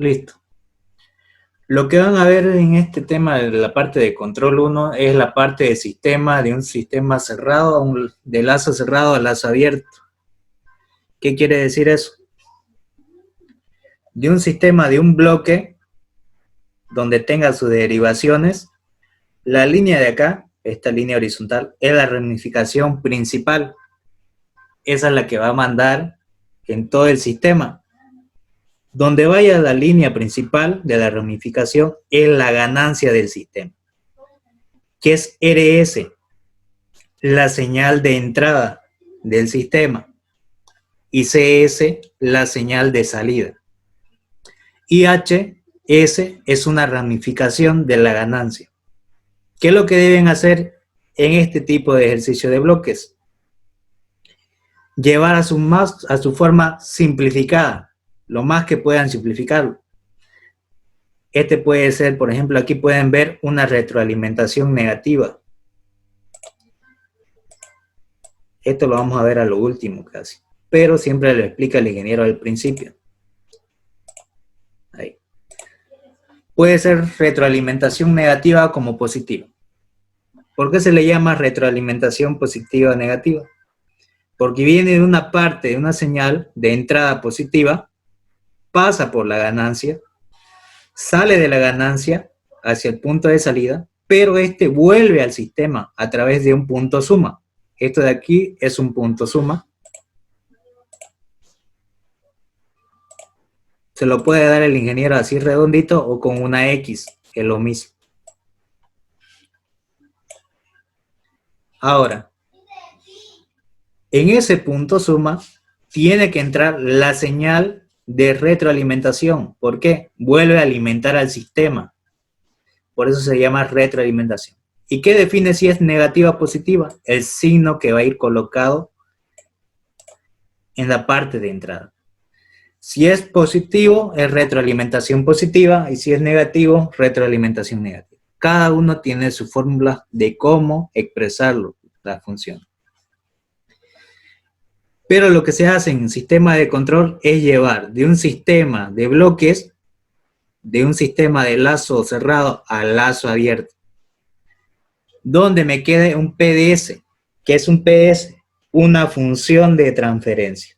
Listo. Lo que van a ver en este tema de la parte de control 1 es la parte de sistema, de un sistema cerrado, de lazo cerrado a lazo abierto. ¿Qué quiere decir eso? De un sistema, de un bloque, donde tenga sus derivaciones, la línea de acá, esta línea horizontal, es la ramificación principal. Esa es la que va a mandar en todo el sistema. Donde vaya la línea principal de la ramificación es la ganancia del sistema, que es RS, la señal de entrada del sistema, y CS, la señal de salida. Y HS es una ramificación de la ganancia. ¿Qué es lo que deben hacer en este tipo de ejercicio de bloques? Llevar a su forma simplificada, lo más que puedan simplificarlo. Este puede ser, por ejemplo, aquí pueden ver una retroalimentación negativa. Esto lo vamos a ver a lo último casi, pero siempre lo explica el ingeniero al principio. Ahí. Puede ser retroalimentación negativa como positiva. ¿Por qué se le llama retroalimentación positiva o negativa? Porque viene de una parte, de una señal de entrada positiva, pasa por la ganancia, sale de la ganancia hacia el punto de salida, pero este vuelve al sistema a través de un punto suma. Esto de aquí es un punto suma. Se lo puede dar el ingeniero así redondito o con una X, que es lo mismo. Ahora, en ese punto suma tiene que entrar la señal de retroalimentación. ¿Por qué? Vuelve a alimentar al sistema. Por eso se llama retroalimentación. ¿Y qué define si es negativa o positiva? El signo que va a ir colocado en la parte de entrada. Si es positivo, es retroalimentación positiva, y si es negativo, retroalimentación negativa. Cada uno tiene su fórmula de cómo expresarlo, la función. Pero lo que se hace en un sistema de control es llevar de un sistema de bloques, de un sistema de lazo cerrado a lazo abierto, donde me quede un PDS. ¿Qué es un PDS? Una función de transferencia.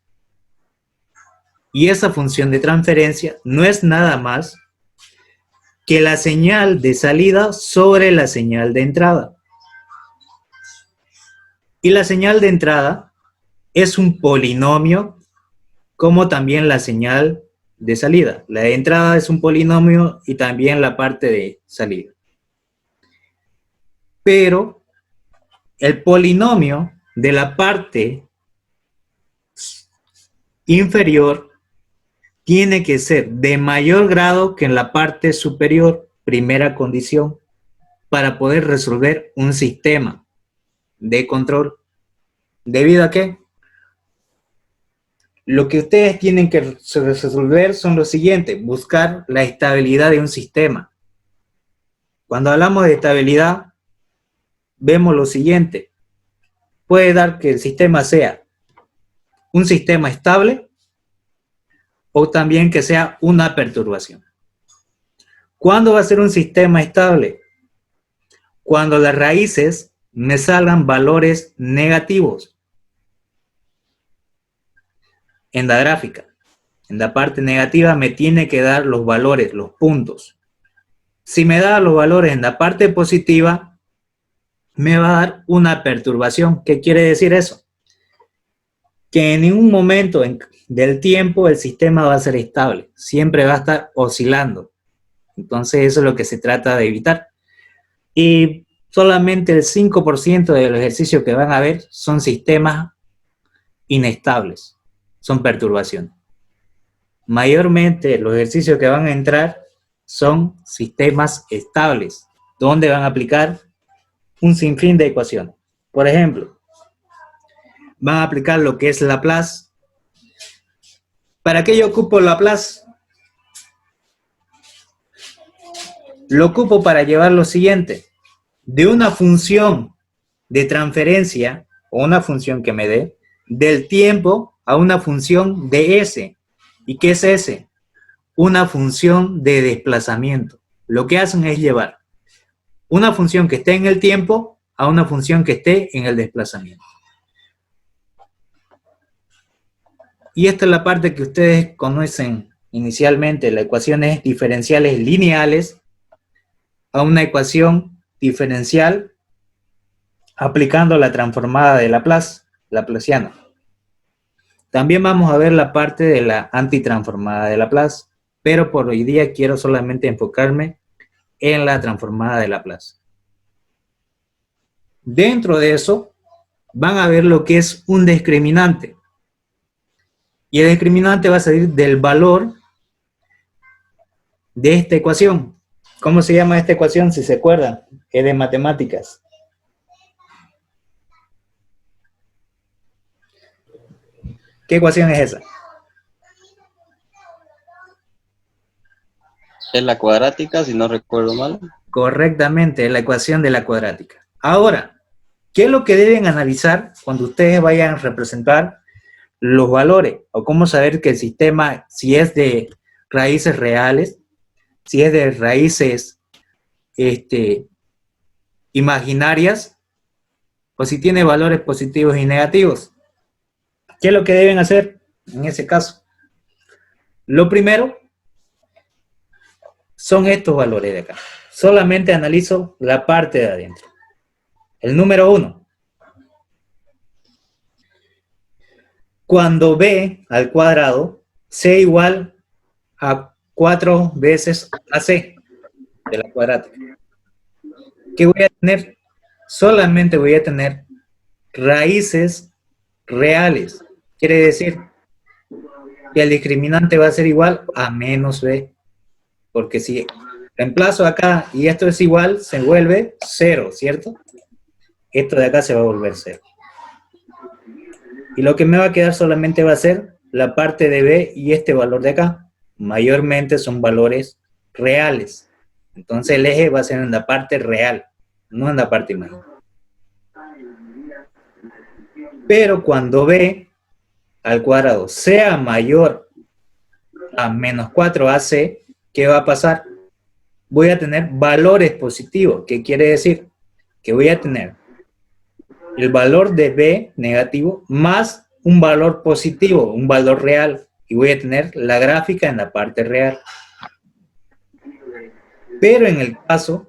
Y esa función de transferencia no es nada más que la señal de salida sobre la señal de entrada. Y la señal de entrada es un polinomio, como también la señal de salida. La de entrada es un polinomio y también la parte de salida. Pero el polinomio de la parte inferior tiene que ser de mayor grado que en la parte superior, primera condición, para poder resolver un sistema de control. ¿Debido a qué? Lo que ustedes tienen que resolver son lo siguiente: buscar la estabilidad de un sistema. Cuando hablamos de estabilidad, vemos lo siguiente. Puede dar que el sistema sea un sistema estable, o también que sea una perturbación. ¿Cuándo va a ser un sistema estable? Cuando las raíces me salgan valores negativos. En la gráfica, en la parte negativa me tiene que dar los valores, los puntos. Si me da los valores en la parte positiva, me va a dar una perturbación. ¿Qué quiere decir eso? Que en ningún momento del tiempo el sistema va a ser estable, siempre va a estar oscilando. Entonces eso es lo que se trata de evitar. Y solamente el 5% de los ejercicios que van a ver son sistemas inestables, son perturbaciones. Mayormente los ejercicios que van a entrar son sistemas estables, donde van a aplicar un sinfín de ecuaciones. Por ejemplo, van a aplicar lo que es Laplace. ¿Para qué yo ocupo Laplace? Lo ocupo para llevar lo siguiente: de una función de transferencia, o una función que me dé, del tiempo a una función de S. ¿Y qué es S? una función de desplazamiento. Lo que hacen es llevar una función que esté en el tiempo a una función que esté en el desplazamiento. Y esta es la parte que ustedes conocen inicialmente, las ecuaciones diferenciales lineales a una ecuación diferencial aplicando la transformada de Laplace, laplaciana. También vamos a ver la parte de la antitransformada de Laplace, pero por hoy día quiero solamente enfocarme en la transformada de Laplace. Dentro de eso, van a ver lo que es un discriminante. Y el discriminante va a salir del valor de esta ecuación. ¿Cómo se llama esta ecuación? Si se acuerdan, es de matemáticas. ¿Qué ecuación es esa? Es la cuadrática, si no recuerdo mal. Correctamente, es la ecuación de la cuadrática. Ahora, ¿qué es lo que deben analizar cuando ustedes vayan a representar los valores? O cómo saber que el sistema, si es de raíces reales, si es de raíces imaginarias, o si tiene valores positivos y negativos. ¿Qué es lo que deben hacer en ese caso? Lo primero son estos valores de acá. Solamente analizo la parte de adentro. El número 1. Cuando b al cuadrado sea igual a 4 veces ac de la cuadrática. ¿Qué voy a tener? Solamente voy a tener raíces reales. Quiere decir que el discriminante va a ser igual a menos b. Porque si reemplazo acá y esto es igual, se vuelve 0, ¿cierto? Esto de acá se va a volver 0. Y lo que me va a quedar solamente va a ser la parte de b y este valor de acá. Mayormente son valores reales. Entonces el eje va a ser en la parte real, no en la parte imaginaria. Pero cuando b al cuadrado sea mayor a menos 4ac, ¿qué va a pasar? Voy a tener valores positivos. ¿Qué quiere decir? Que voy a tener el valor de b negativo más un valor positivo, un valor real. Y voy a tener la gráfica en la parte real. Pero en el caso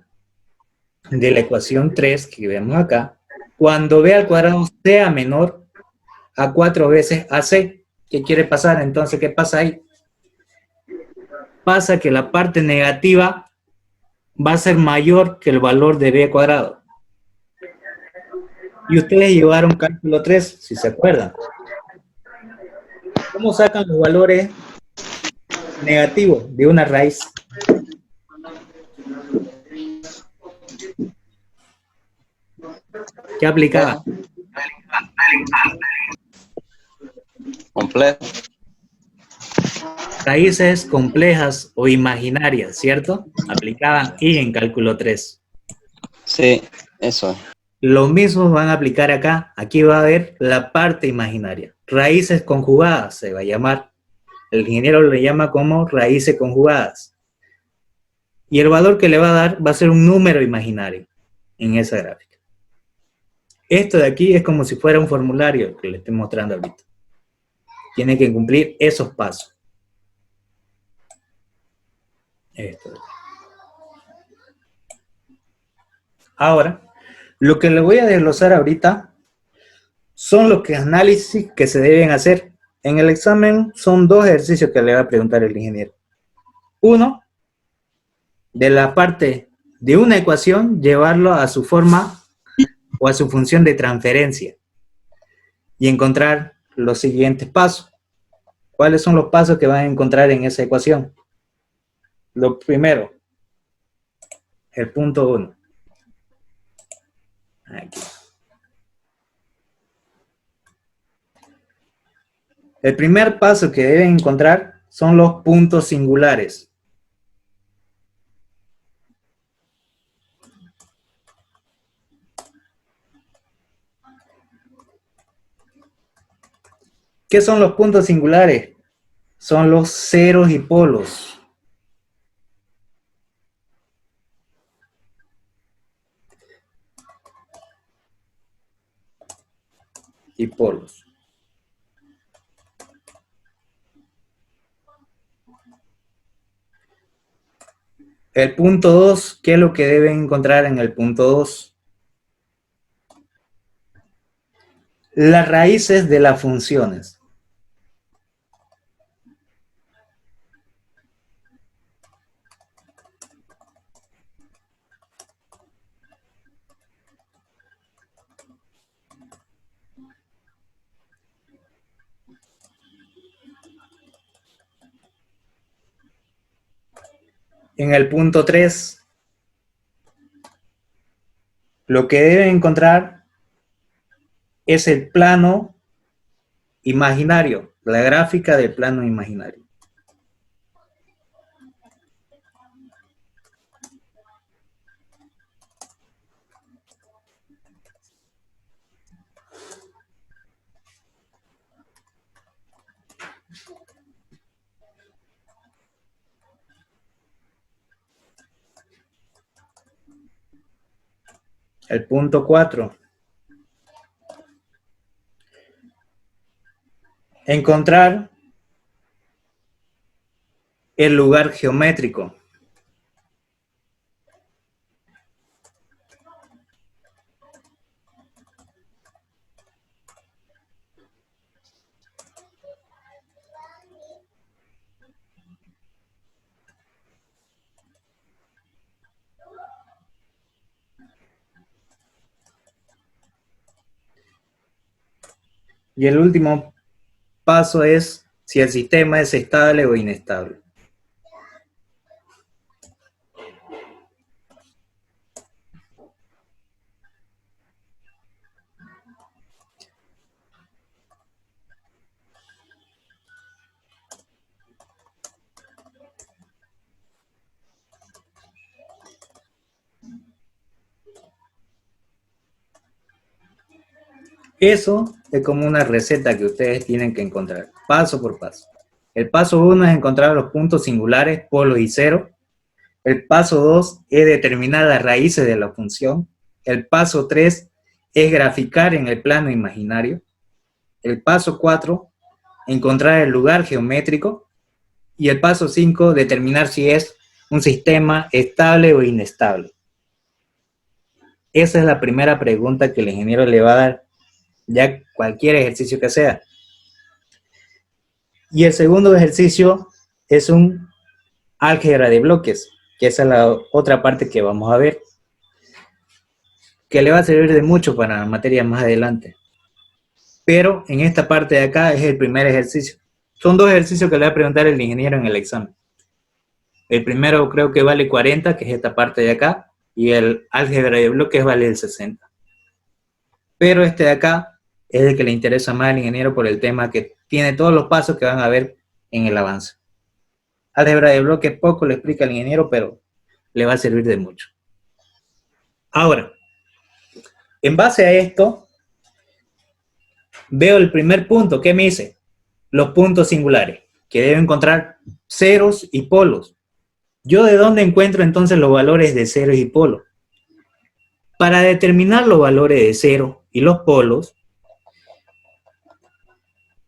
de la ecuación 3 que vemos acá, cuando b al cuadrado sea menor a 4 veces ac, ¿qué quiere pasar? Entonces, ¿qué pasa ahí? Pasa que la parte negativa va a ser mayor que el valor de b cuadrado. Y ustedes llevaron cálculo 3, si se acuerdan. ¿Cómo sacan los valores negativos de una raíz? ¿Qué aplicaba? Complejo. Raíces complejas o imaginarias, ¿cierto? Aplicaban y en cálculo 3. Sí, eso. Lo mismo van a aplicar acá. Aquí va a haber la parte imaginaria. Raíces conjugadas se va a llamar. El ingeniero le llama como raíces conjugadas. Y el valor que le va a dar va a ser un número imaginario en esa gráfica. Esto de aquí es como si fuera un formulario que le estoy mostrando ahorita. Tiene que cumplir esos pasos. Esto. Ahora, lo que le voy a desglosar ahorita son los análisis que se deben hacer. En el examen son 2 ejercicios que le va a preguntar el ingeniero. Uno, de la parte de una ecuación, llevarlo a su forma o a su función de transferencia y encontrar los siguientes pasos. ¿Cuáles son los pasos que van a encontrar en esa ecuación? Lo primero, el punto 1. Aquí. El primer paso que deben encontrar son los puntos singulares. ¿Qué son los puntos singulares? Son los ceros y polos. y polos. El punto 2, ¿qué es lo que deben encontrar en el punto 2? Las raíces de las funciones. En el punto 3, lo que deben encontrar es el plano imaginario, la gráfica del plano imaginario. El punto 4. Encontrar el lugar geométrico. Y el último paso es si el sistema es estable o inestable. Eso es como una receta que ustedes tienen que encontrar, paso por paso. El paso 1 es encontrar los puntos singulares, polos y cero. El paso 2 es determinar las raíces de la función. El paso 3 es graficar en el plano imaginario. El paso 4, encontrar el lugar geométrico. Y el paso 5, determinar si es un sistema estable o inestable. Esa es la primera pregunta que el ingeniero le va a dar, ya cualquier ejercicio que sea. Y el segundo ejercicio es un álgebra de bloques, que esa es la otra parte que vamos a ver, que le va a servir de mucho para materias más adelante. Pero en esta parte de acá es el primer ejercicio. Son dos ejercicios que le va a preguntar el ingeniero en el examen. El primero creo que vale 40, que es esta parte de acá, y el álgebra de bloques vale el 60. Pero este de acá es el que le interesa más al ingeniero por el tema que tiene todos los pasos que van a ver en el avance. Álgebra de bloques poco le explica al ingeniero, pero le va a servir de mucho. Ahora, en base a esto, veo el primer punto. ¿Qué me dice? Los puntos singulares, que debo encontrar ceros y polos. ¿Yo de dónde encuentro entonces los valores de ceros y polos? Para determinar los valores de cero y los polos,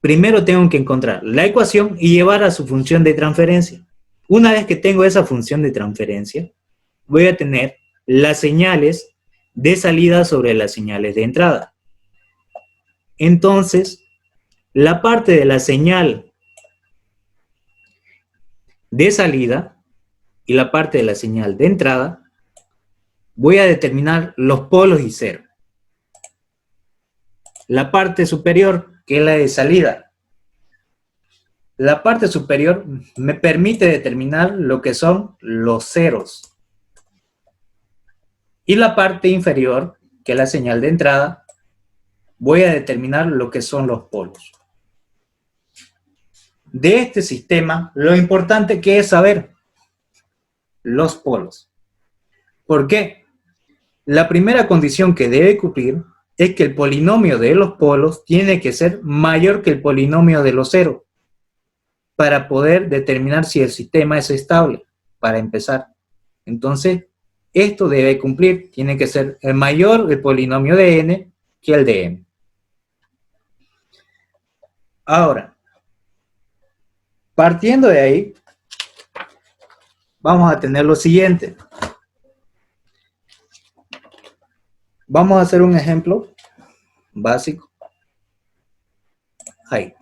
primero tengo que encontrar la ecuación y llevar a su función de transferencia. Una vez que tengo esa función de transferencia, voy a tener las señales de salida sobre las señales de entrada. Entonces, la parte de la señal de salida y la parte de la señal de entrada, voy a determinar los polos y cero. La parte superior, que es la de salida. La parte superior me permite determinar lo que son los ceros. Y la parte inferior, que es la señal de entrada, voy a determinar lo que son los polos. De este sistema, lo importante que es saber los polos. ¿Por qué? La primera condición que debe cumplir es que el polinomio de los polos tiene que ser mayor que el polinomio de los ceros para poder determinar si el sistema es estable, para empezar. Entonces, Esto debe cumplir, tiene que ser el mayor el polinomio de n que el de m. Ahora, partiendo de ahí, vamos a tener lo siguiente. Vamos a hacer un ejemplo básico. Ahí.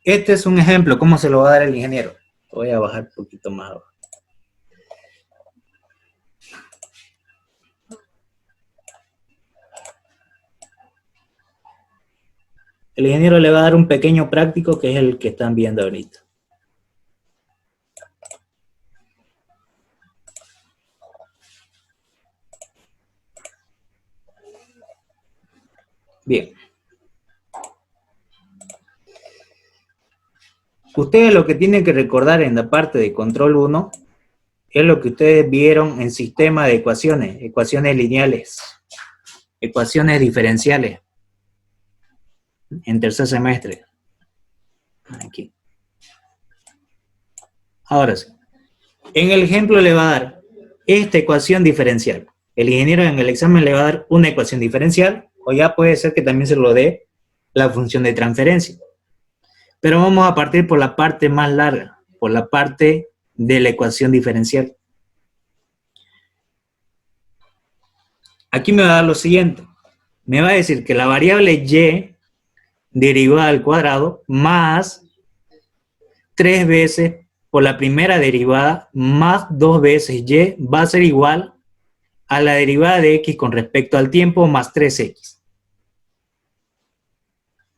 Este es un ejemplo, ¿cómo se lo va a dar el ingeniero? Voy a bajar un poquito más abajo. El ingeniero le va a dar un pequeño práctico que es el que están viendo ahorita. Bien. Ustedes lo que tienen que recordar en la parte de control 1 es lo que ustedes vieron en sistema de ecuaciones, ecuaciones lineales, ecuaciones diferenciales, en tercer semestre. Aquí. Ahora sí. En el ejemplo le va a dar esta ecuación diferencial. El ingeniero en el examen le va a dar una ecuación diferencial, o ya puede ser que también se lo dé la función de transferencia. Pero vamos a partir por la parte más larga, por la parte de la ecuación diferencial. Aquí me va a dar lo siguiente. Me va a decir que la variable y derivada al cuadrado más 3 veces por la primera derivada más 2 veces y va a ser igual a la derivada de x con respecto al tiempo más 3x.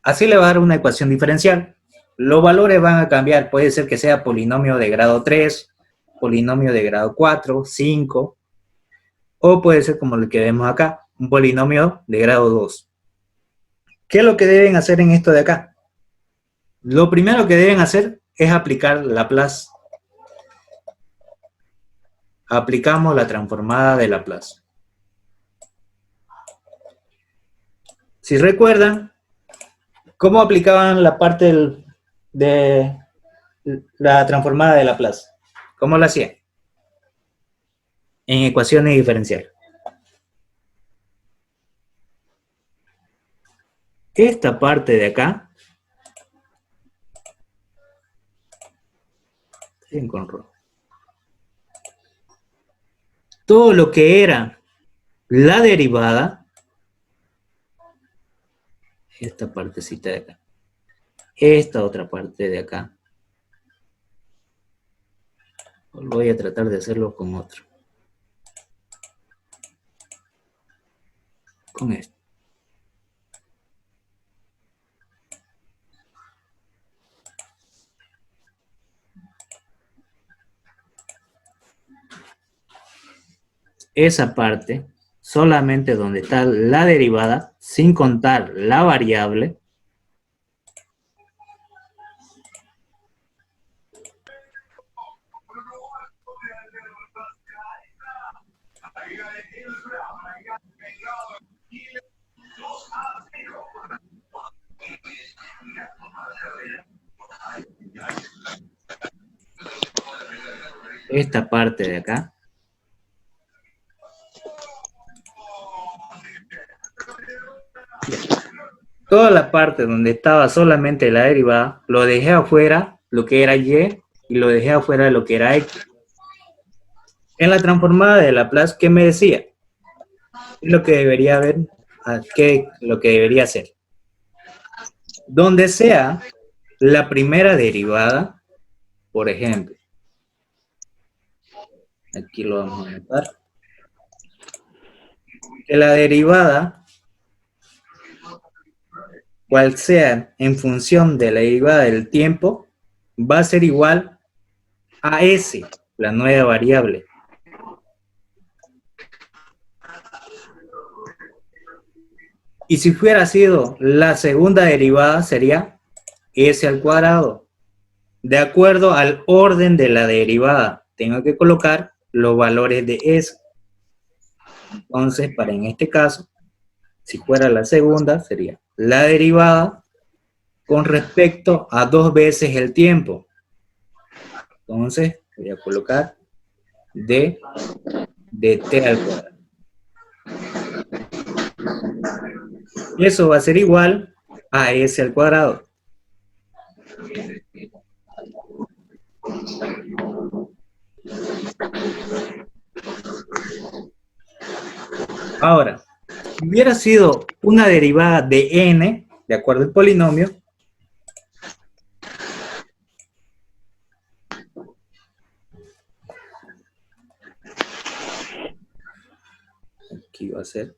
Así le va a dar una ecuación diferencial. Los valores van a cambiar. Puede ser que sea polinomio de grado 3, polinomio de grado 4, 5, o puede ser como el que vemos acá, un polinomio de grado 2. ¿Qué es lo que deben hacer en esto de acá? Lo primero que deben hacer es aplicar Laplace. Aplicamos la transformada de Laplace. Si recuerdan, ¿cómo aplicaban la parte de la transformada de Laplace? ¿Cómo la hacían? En ecuaciones diferenciales. Esta parte de acá, con rojo, todo lo que era la derivada, esta partecita de acá, esta otra parte de acá, voy a tratar de hacerlo con otro, con esto. Esa parte, solamente donde está la derivada, sin contar la variable, esta parte de acá, toda la parte donde estaba solamente la derivada, lo dejé afuera, lo que era y lo dejé afuera lo que era x. En la transformada de Laplace, ¿qué me decía? ¿Qué es lo que debería haber? ¿Qué lo que debería hacer? Donde sea la primera derivada, por ejemplo, aquí lo vamos a anotar, que la derivada, cual sea en función de la derivada del tiempo, va a ser igual a S, la nueva variable. Y si fuera sido la segunda derivada, sería S al cuadrado. De acuerdo al orden de la derivada, tengo que colocar los valores de S. Entonces, para en este caso, si fuera la segunda, sería la derivada con respecto a 2 veces el tiempo. Entonces, voy a colocar de t al cuadrado. Y eso va a ser igual a s al cuadrado. Ahora, si hubiera sido una derivada de n, de acuerdo al polinomio, aquí va a ser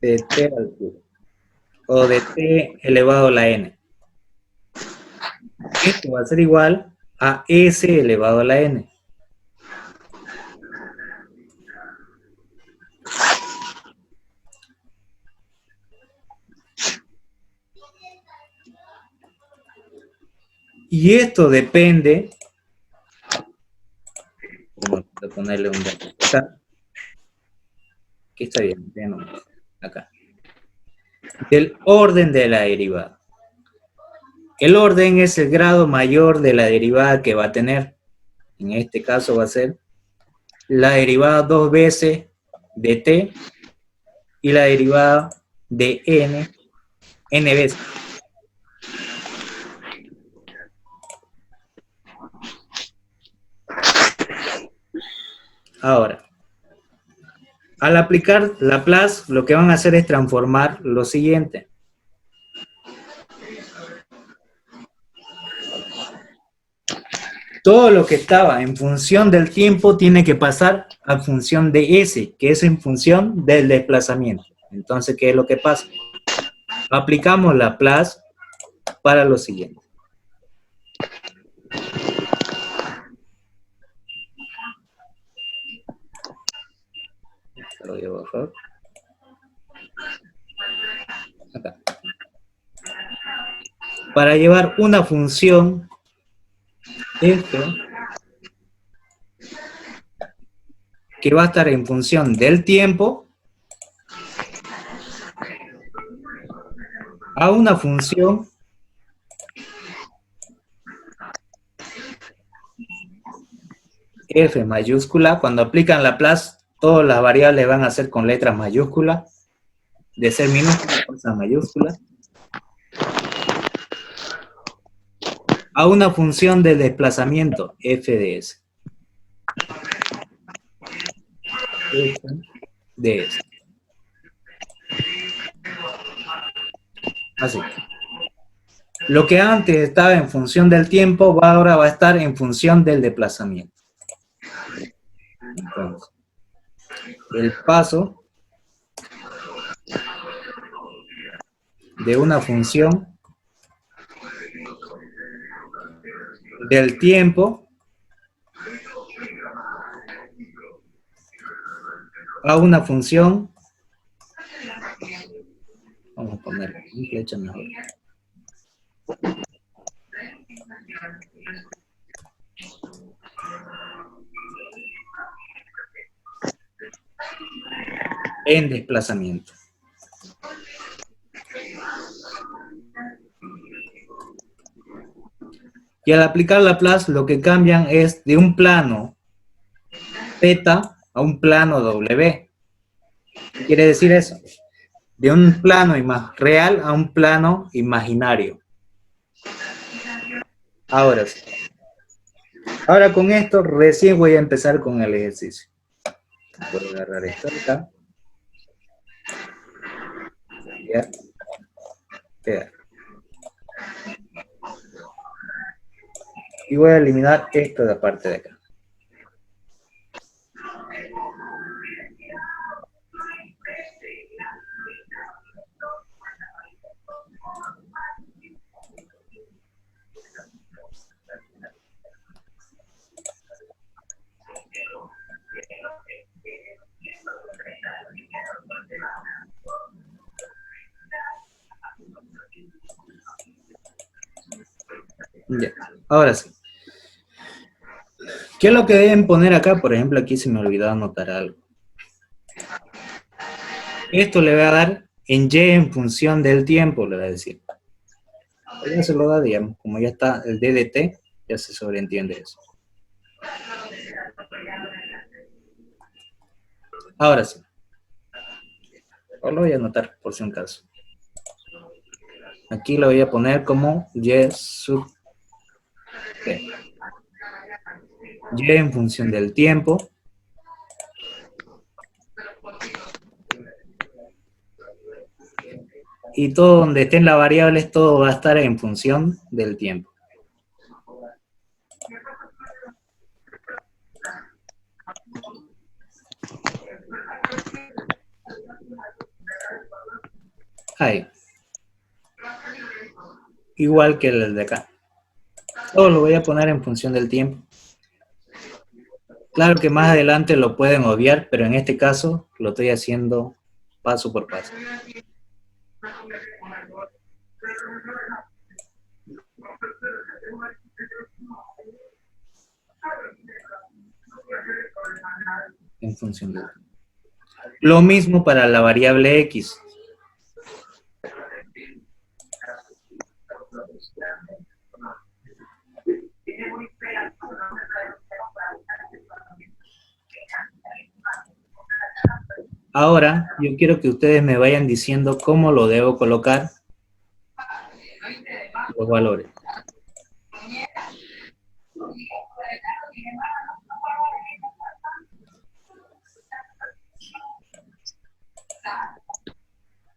de t al cubo, o de t elevado a la n. Esto va a ser igual a s elevado a la n. Y esto depende, vamos a ponerle un dato acá, que está bien, acá, del orden de la derivada. El orden es el grado mayor de la derivada que va a tener. En este caso va a ser la derivada 2 veces de t y la derivada de n veces. Ahora, al aplicar Laplace, lo que van a hacer es transformar lo siguiente. Todo lo que estaba en función del tiempo tiene que pasar a función de s, que es en función del desplazamiento. Entonces, ¿qué es lo que pasa? Aplicamos Laplace para lo siguiente. Lo voy a bajar. Acá. Para llevar una función f que va a estar en función del tiempo a una función f mayúscula. Cuando aplican Laplace, todas las variables van a ser con letras mayúsculas. De ser minúsculas pasan mayúsculas. A una función de desplazamiento f de s. F de s. Así. Lo que antes estaba en función del tiempo, ahora va a estar en función del desplazamiento. Entonces, el paso de una función del tiempo a una función, vamos a poner un flecha mejor, en desplazamiento. Y al aplicar Laplace, lo que cambian es de un plano θ a un plano W. ¿Qué quiere decir eso? De un plano real a un plano imaginario. Ahora sí. Ahora con esto recién voy a empezar con el ejercicio. Voy a agarrar esto acá. Ya. Pegar. Y voy a eliminar esto de la parte de acá. Ya. Ahora sí. ¿Qué es lo que deben poner acá? Por ejemplo, aquí se me olvidó anotar algo. Esto le va a dar en y en función del tiempo, le voy a decir. Ya se lo da, digamos, como ya está el d de t, ya se sobreentiende eso. Ahora sí. O lo voy a anotar por si un caso. Aquí lo voy a poner como y sub t. Y en función del tiempo. Y todo donde estén las variables, todo va a estar en función del tiempo. Ahí. Igual que el de acá. Todo lo voy a poner en función del tiempo. Claro que más adelante lo pueden obviar, pero en este caso lo estoy haciendo paso por paso. En función del tiempo. Lo mismo para la variable x. Ahora, yo quiero que ustedes me vayan diciendo cómo lo debo colocar los valores.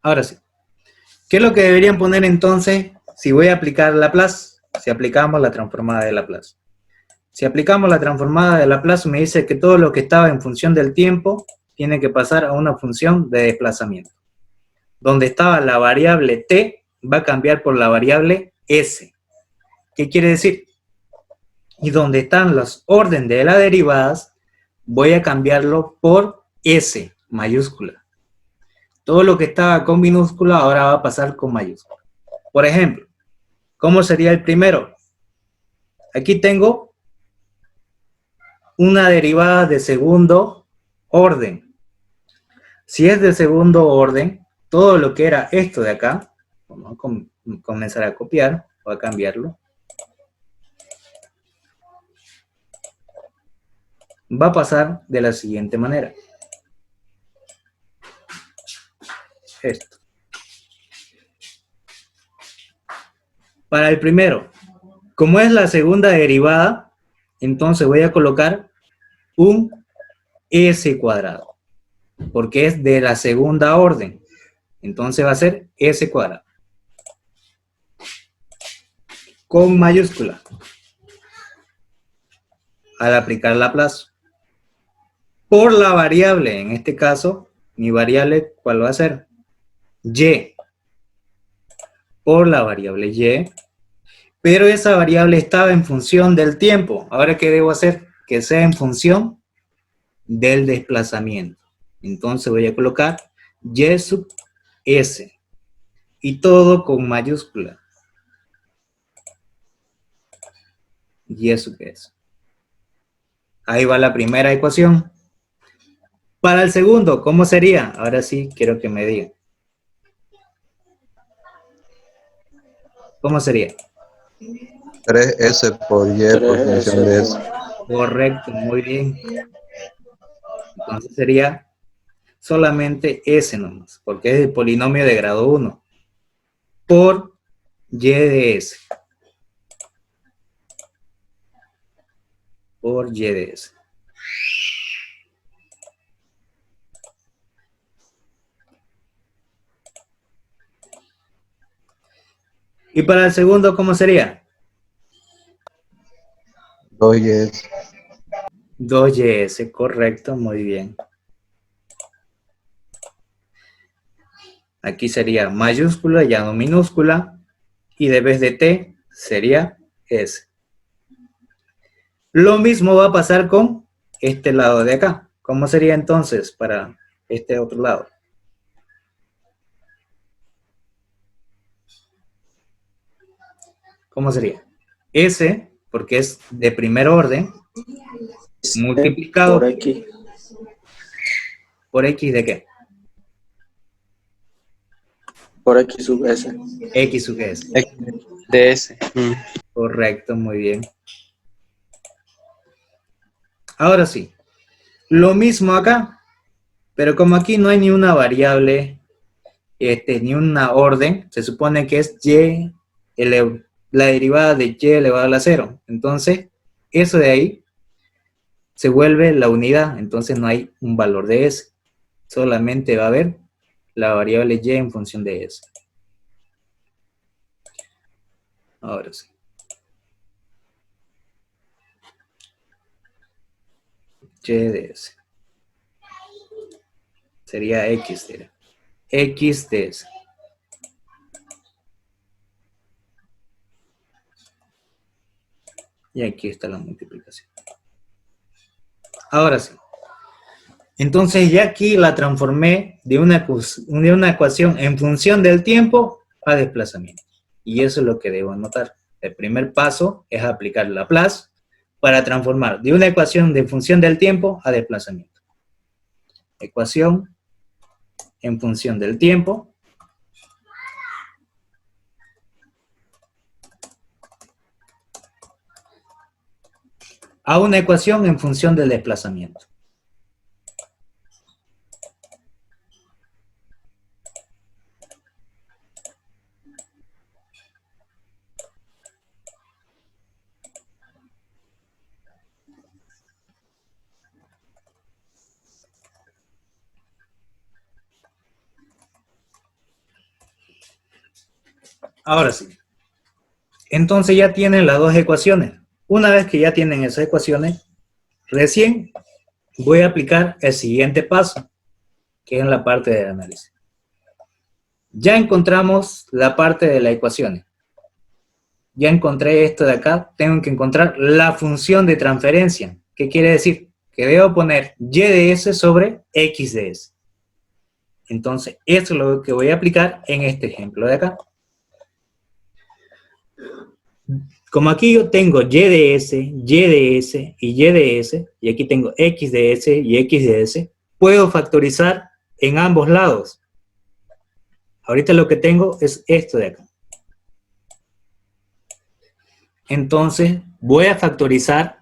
Ahora sí. ¿Qué es lo que deberían poner entonces si voy a aplicar Laplace? Si aplicamos la transformada de Laplace. Si aplicamos la transformada de Laplace, me dice que todo lo que estaba en función del tiempo tiene que pasar a una función de desplazamiento. Donde estaba la variable t va a cambiar por la variable s. ¿Qué quiere decir? Y donde están los órdenes de las derivadas, voy a cambiarlo por s mayúscula. Todo lo que estaba con minúscula ahora va a pasar con mayúscula. Por ejemplo, ¿cómo sería el primero? Aquí tengo una derivada de segundo orden. Si es de segundo orden, todo lo que era esto de acá, vamos a comenzar a copiar, voy a cambiarlo. Va a pasar de la siguiente manera. Esto. Para el primero, como es la segunda derivada, entonces voy a colocar un s cuadrado, porque es de la segunda orden. Entonces va a ser s cuadrado. Con mayúscula. Al aplicar Laplace. Por la variable, en este caso, mi variable, ¿cuál va a ser? Y. Por la variable y. Pero esa variable estaba en función del tiempo. Ahora, ¿qué debo hacer? Que sea en función del desplazamiento. Entonces voy a colocar y sub s. Y todo con mayúscula. Y sub s. Ahí va la primera ecuación. Para el segundo, ¿cómo sería? Ahora sí, quiero que me digan. ¿Cómo sería? 3s por y por función de s. Correcto, muy bien. Entonces sería solamente s nomás, porque es el polinomio de grado 1. Por y de s. Por y de s. Y para el segundo, ¿cómo sería? 2y. 2ys, correcto, muy bien. Aquí sería mayúscula, ya no minúscula, y de vez de t sería s. Lo mismo va a pasar con este lado de acá. ¿Cómo sería entonces para este otro lado? ¿Cómo sería? S, porque es de primer orden, multiplicado por X. ¿Por X de qué? Por X sub S. X sub S. DS. Correcto, muy bien. Ahora sí, lo mismo acá, pero como aquí no hay ni una variable, ni una orden, se supone que es la derivada de y elevado a la 0. Entonces, eso de ahí se vuelve la unidad, entonces no hay un valor de s. Solamente va a haber la variable y en función de s. Ahora sí. Y de s. Sería x, era. X de s. Y aquí está la multiplicación. Ahora sí. Entonces ya aquí la transformé de una ecuación en función del tiempo a desplazamiento. Y eso es lo que debo anotar. El primer paso es aplicar Laplace para transformar de una ecuación de función del tiempo a desplazamiento. Ecuación en función del tiempo a una ecuación en función del desplazamiento. Ahora sí. Entonces ya tienen las dos ecuaciones. Una vez que ya tienen esas ecuaciones, recién voy a aplicar el siguiente paso, que es la parte del análisis. Ya encontramos la parte de las ecuaciones. Ya encontré esto de acá. Tengo que encontrar la función de transferencia. ¿Qué quiere decir? Que debo poner y de s sobre x de s. Entonces, eso es lo que voy a aplicar en este ejemplo de acá. Como aquí yo tengo y de s y y de s, y aquí tengo x de s y x de s, puedo factorizar en ambos lados. Ahorita lo que tengo es esto de acá. Entonces, voy a factorizar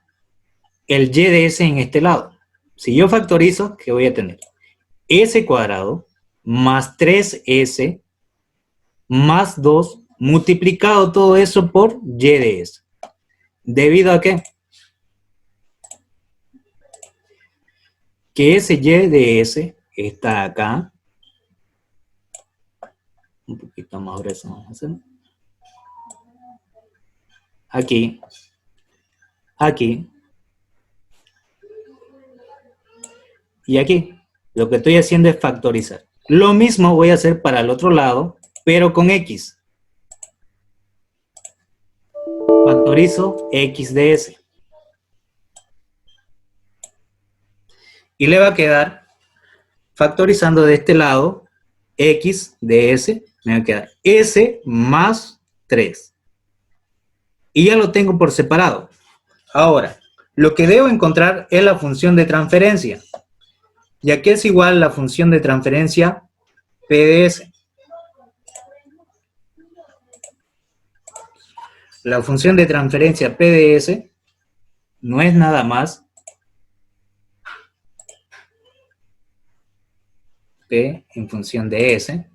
el y de s en este lado. Si yo factorizo, ¿qué voy a tener? S cuadrado más 3s más 2 multiplicado todo eso por y de s. ¿Debido a qué? Que ese y de s está acá. Un poquito más grueso vamos a hacer. Aquí. Aquí. Y aquí. Lo que estoy haciendo es factorizar. Lo mismo voy a hacer para el otro lado, pero con x. Factorizo x de s. Y le va a quedar, factorizando de este lado, x de s, me va a quedar s más 3. Y ya lo tengo por separado. Ahora, lo que debo encontrar es la función de transferencia. Y aquí es igual la función de transferencia p de s. La función de transferencia p de s no es nada más p en función de s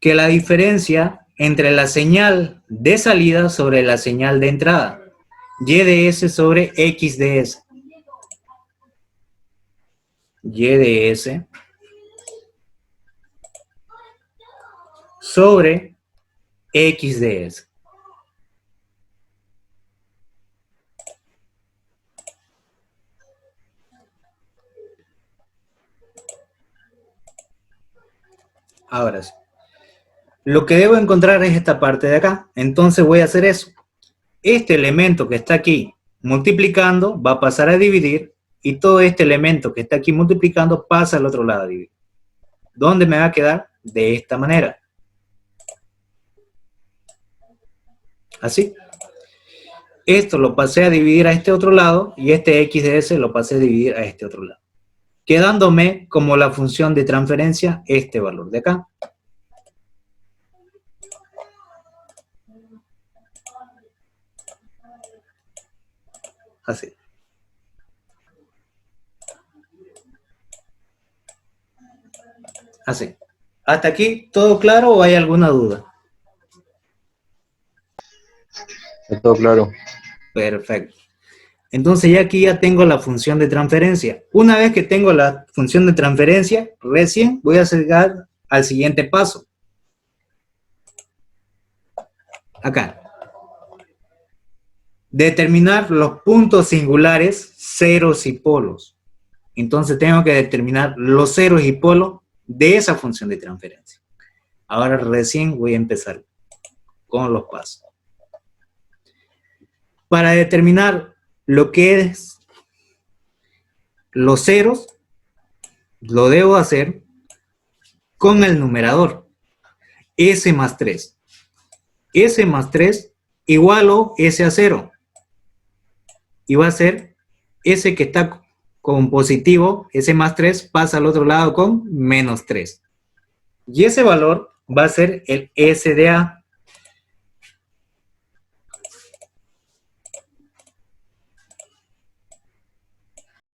que la diferencia entre la señal de salida sobre la señal de entrada. Y de s sobre x de s. Y de s sobre x de s. Ahora sí. Lo que debo encontrar es esta parte de acá. Entonces voy a hacer eso. Este elemento que está aquí multiplicando va a pasar a dividir y todo este elemento que está aquí multiplicando pasa al otro lado a dividir. ¿Dónde me va a quedar? De esta manera. Así. Esto lo pasé a dividir a este otro lado y este x de s lo pasé a dividir a este otro lado. quedándome como la función de transferencia este valor de acá. Así. Así. ¿Hasta aquí todo claro o hay alguna duda? Está todo claro. Perfecto. Entonces ya aquí ya tengo la función de transferencia. Una vez que tengo la función de transferencia, recién voy a llegar al siguiente paso. Acá. Determinar los puntos singulares, ceros y polos. Entonces tengo que determinar los ceros y polos de esa función de transferencia. Ahora recién voy a empezar con los pasos. Para determinar lo que es los ceros, lo debo hacer con el numerador. S más 3. S más 3 igual a S a 0. Y va a ser S que está con positivo, S más 3 pasa al otro lado con menos 3. Y ese valor va a ser el S de A.